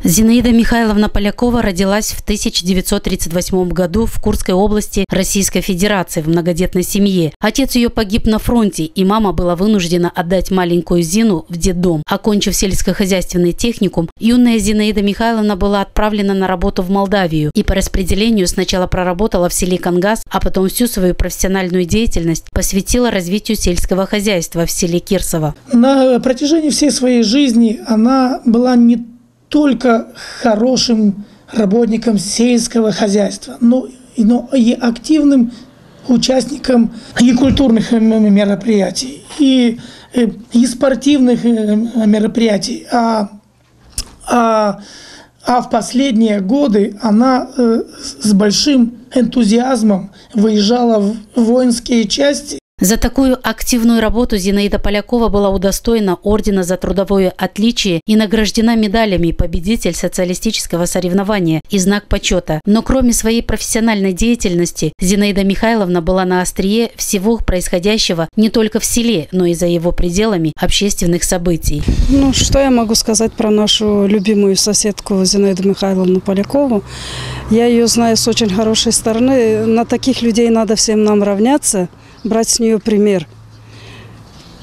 Зинаида Михайловна Полякова родилась в 1938 году в Курской области Российской Федерации в многодетной семье. Отец ее погиб на фронте, и мама была вынуждена отдать маленькую Зину в детдом. Окончив сельскохозяйственный техникум, юная Зинаида Михайловна была отправлена на работу в Молдавию и по распределению сначала проработала в селе Кангас, а потом всю свою профессиональную деятельность посвятила развитию сельского хозяйства в селе Кирсово. На протяжении всей своей жизни она была не только хорошим работником сельского хозяйства, но и активным участником и культурных мероприятий, и спортивных мероприятий. А в последние годы она с большим энтузиазмом выезжала в воинские части. За такую активную работу Зинаида Полякова была удостоена ордена за трудовое отличие и награждена медалями «Победитель социалистического соревнования» и «Знак почета». Но кроме своей профессиональной деятельности, Зинаида Михайловна была на острие всего происходящего не только в селе, но и за его пределами общественных событий. Что я могу сказать про нашу любимую соседку Зинаиду Михайловну Полякову? Я ее знаю с очень хорошей стороны. На таких людей надо всем нам равняться, брать с нее пример.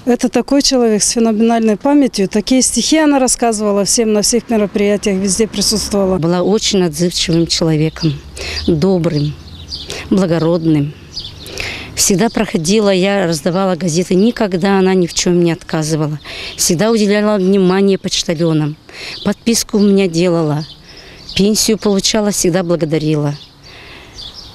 Это такой человек с феноменальной памятью. Такие стихи она рассказывала всем на всех мероприятиях, везде присутствовала. Была очень отзывчивым человеком, добрым, благородным. Всегда проходила, я раздавала газеты, никогда она ни в чем не отказывала. Всегда уделяла внимание почтальонам. Подписку у меня делала, пенсию получала, всегда благодарила.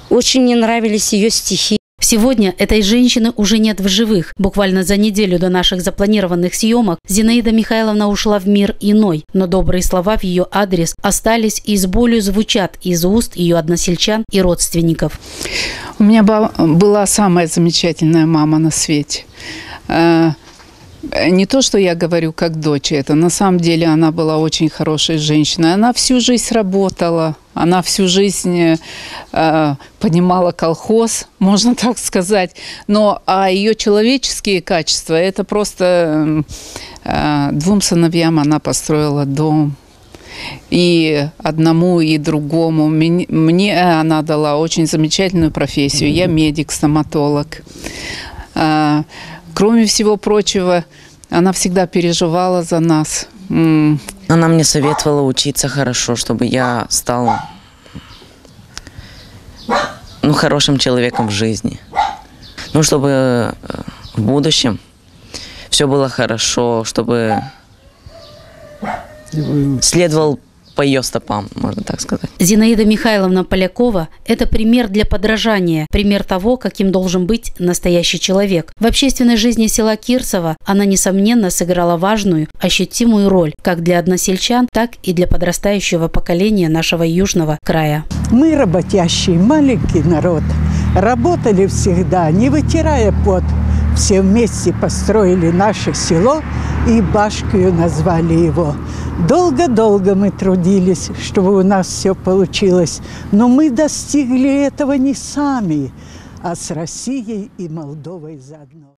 Очень мне нравились ее стихи. Сегодня этой женщины уже нет в живых. Буквально за неделю до наших запланированных съемок Зинаида Михайловна ушла в мир иной, но добрые слова в ее адрес остались и с болью звучат из уст ее односельчан и родственников. У меня была самая замечательная мама на свете. Не то, что я говорю как дочь, это на самом деле она была очень хорошей женщиной. Она всю жизнь работала, она всю жизнь понимала колхоз, можно так сказать. Но ее человеческие качества, это просто двум сыновьям она построила дом. И одному, и другому. Мне она дала очень замечательную профессию. Я медик-стоматолог. Кроме всего прочего, она всегда переживала за нас. Она мне советовала учиться хорошо, чтобы я стал хорошим человеком в жизни. Чтобы в будущем все было хорошо, чтобы следовал по ее стопам, можно так сказать. Зинаида Михайловна Полякова – это пример для подражания, пример того, каким должен быть настоящий человек. В общественной жизни села Кирсово она, несомненно, сыграла важную, ощутимую роль как для односельчан, так и для подрастающего поколения нашего южного края. Мы работящий, маленький народ, работали всегда, не вытирая пот. Все вместе построили наше село и башкою назвали его. Долго-долго мы трудились, чтобы у нас все получилось. Но мы достигли этого не сами, а с Россией и Молдовой заодно.